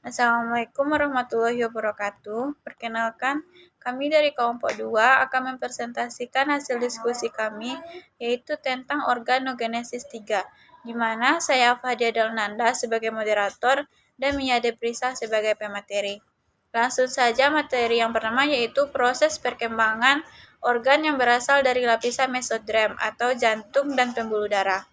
Assalamualaikum warahmatullahi wabarakatuh. Perkenalkan, kami dari kelompok 2 akan mempresentasikan hasil diskusi kami, yaitu tentang organogenesis 3, di mana saya Fadia Dalnanda sebagai moderator dan Mia Deprisa sebagai pemateri. Langsung saja materi yang pertama yaitu proses perkembangan organ yang berasal dari lapisan mesoderm atau jantung dan pembuluh darah.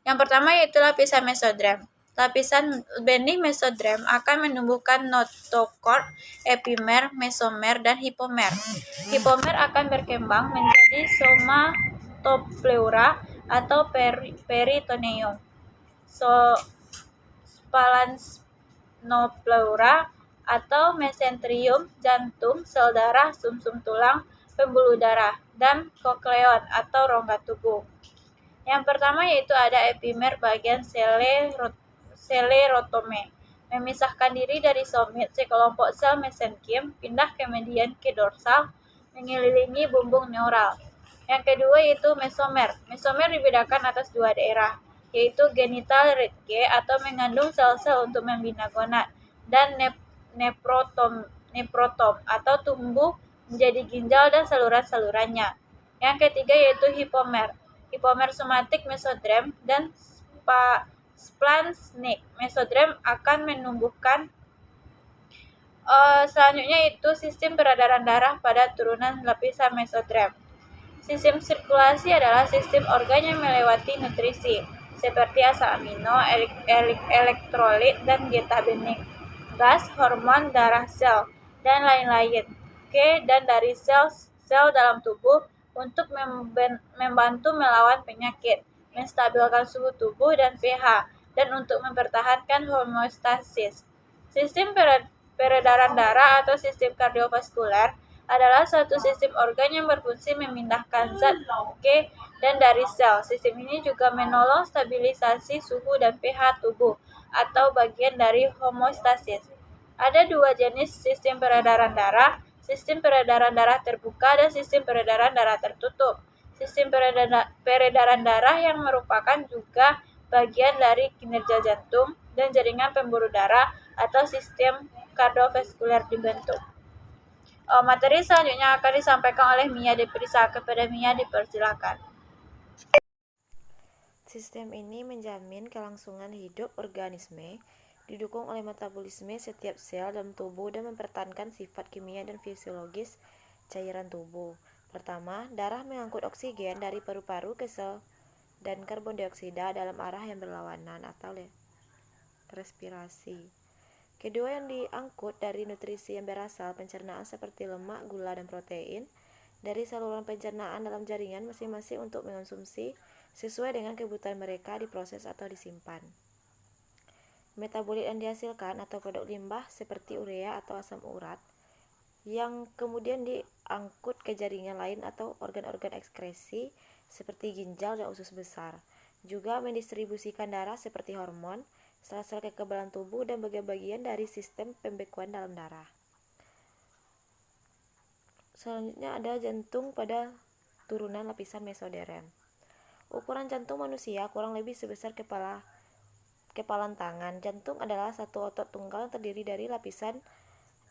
Yang pertama yaitu lapisan mesoderm. Lapisan benih mesoderm akan menumbuhkan notochord, epimer, mesomer, dan hipomer. Hipomer akan berkembang menjadi somatopleura atau peritoneum, spalanchnopleura atau mesenterium, jantung, sel darah, sumsum tulang, pembuluh darah, dan kokleon atau rongga tubuh. Yang pertama yaitu ada epimer bagian selerotome, memisahkan diri dari somit sekelompok sel mesenkim, pindah kemudian ke dorsal, mengelilingi bumbung neural. Yang kedua yaitu mesomer. Mesomer dibedakan atas dua daerah, yaitu genital Redke atau mengandung sel-sel untuk membina gonad, dan neprotom atau tumbuh menjadi ginjal dan saluran-salurannya. Yang ketiga yaitu hipomer. Hipomer somatik mesoderm dan splanchnic mesoderm akan menumbuhkan selanjutnya itu sistem peredaran darah pada turunan lapisan mesoderm. Sistem sirkulasi adalah sistem organ yang melewati nutrisi seperti asam amino, elektrolit, dan getabening, gas, hormon, darah sel, dan lain-lain dan dari sel dalam tubuh untuk membantu melawan penyakit, menstabilkan suhu tubuh dan pH, dan untuk mempertahankan homeostasis. Sistem peredaran darah atau sistem kardiovaskuler adalah suatu sistem organ yang berfungsi memindahkan zat ke dan dari sel. Sistem ini juga menolong stabilisasi suhu dan pH tubuh atau bagian dari homeostasis. Ada dua jenis sistem peredaran darah, sistem peredaran darah terbuka dan sistem peredaran darah tertutup. Sistem peredaran darah yang merupakan juga bagian dari kinerja jantung dan jaringan pembuluh darah atau sistem kardiovaskuler dibentuk. Materi selanjutnya akan disampaikan oleh Mia Deprisa. Kepada Mia dipersilakan. Sistem ini menjamin kelangsungan hidup organisme, didukung oleh metabolisme setiap sel dalam tubuh dan mempertahankan sifat kimia dan fisiologis cairan tubuh. Pertama, darah mengangkut oksigen dari paru-paru ke sel dan karbon dioksida dalam arah yang berlawanan atau respirasi. Kedua, yang diangkut dari nutrisi yang berasal pencernaan seperti lemak, gula, dan protein dari saluran pencernaan dalam jaringan masing-masing untuk mengonsumsi sesuai dengan kebutuhan mereka diproses atau disimpan. Metabolit yang dihasilkan atau produk limbah seperti urea atau asam urat yang kemudian diangkut ke jaringan lain atau organ-organ ekskresi seperti ginjal dan usus besar. Juga mendistribusikan darah seperti hormon, sel-sel kekebalan tubuh, dan bagian-bagian dari sistem pembekuan dalam darah. Selanjutnya ada jantung pada turunan lapisan mesoderm. Ukuran jantung manusia kurang lebih sebesar kepalan tangan. Jantung adalah satu otot tunggal yang terdiri dari lapisan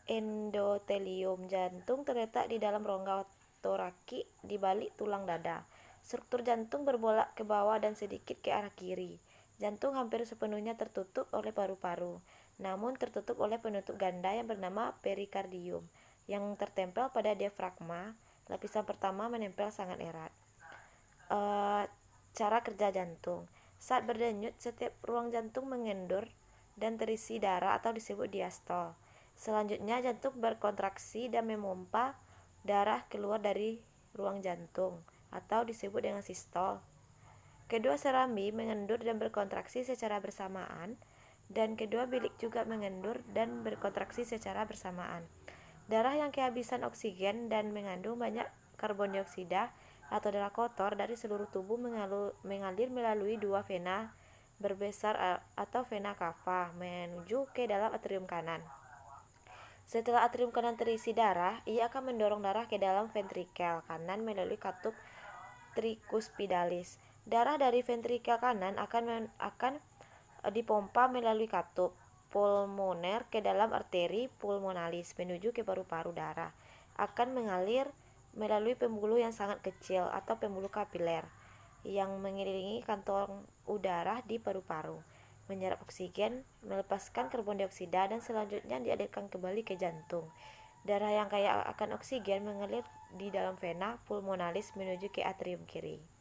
endotelium. Jantung terletak di dalam rongga toraki di balik tulang dada. Struktur jantung berbolak ke bawah dan sedikit ke arah kiri. Jantung hampir sepenuhnya tertutup oleh paru-paru, namun tertutup oleh penutup ganda yang bernama perikardium yang tertempel pada diafragma. Lapisan pertama menempel sangat erat. Cara kerja jantung. Saat berdenyut, setiap ruang jantung mengendur dan terisi darah atau disebut diastol. Selanjutnya, jantung berkontraksi dan memompa darah keluar dari ruang jantung atau disebut dengan sistol. Kedua serambi mengendur dan berkontraksi secara bersamaan, dan kedua bilik juga mengendur dan berkontraksi secara bersamaan. Darah yang kehabisan oksigen dan mengandung banyak karbon dioksida atau darah kotor dari seluruh tubuh mengalir melalui dua vena berbesar atau vena cava menuju ke dalam atrium kanan. Setelah atrium kanan terisi darah, ia akan mendorong darah ke dalam ventrikel kanan melalui katup tricuspidalis. Darah dari ventrikel kanan akan dipompa melalui katup pulmoner ke dalam arteri pulmonalis menuju ke paru-paru darah. Akan mengalir melalui pembuluh yang sangat kecil atau pembuluh kapiler yang mengelilingi kantong udara di paru-paru, menyerap oksigen, melepaskan karbon dioksida, dan selanjutnya dialirkan kembali ke jantung. Darah yang kaya akan oksigen mengalir di dalam vena pulmonalis menuju ke atrium kiri.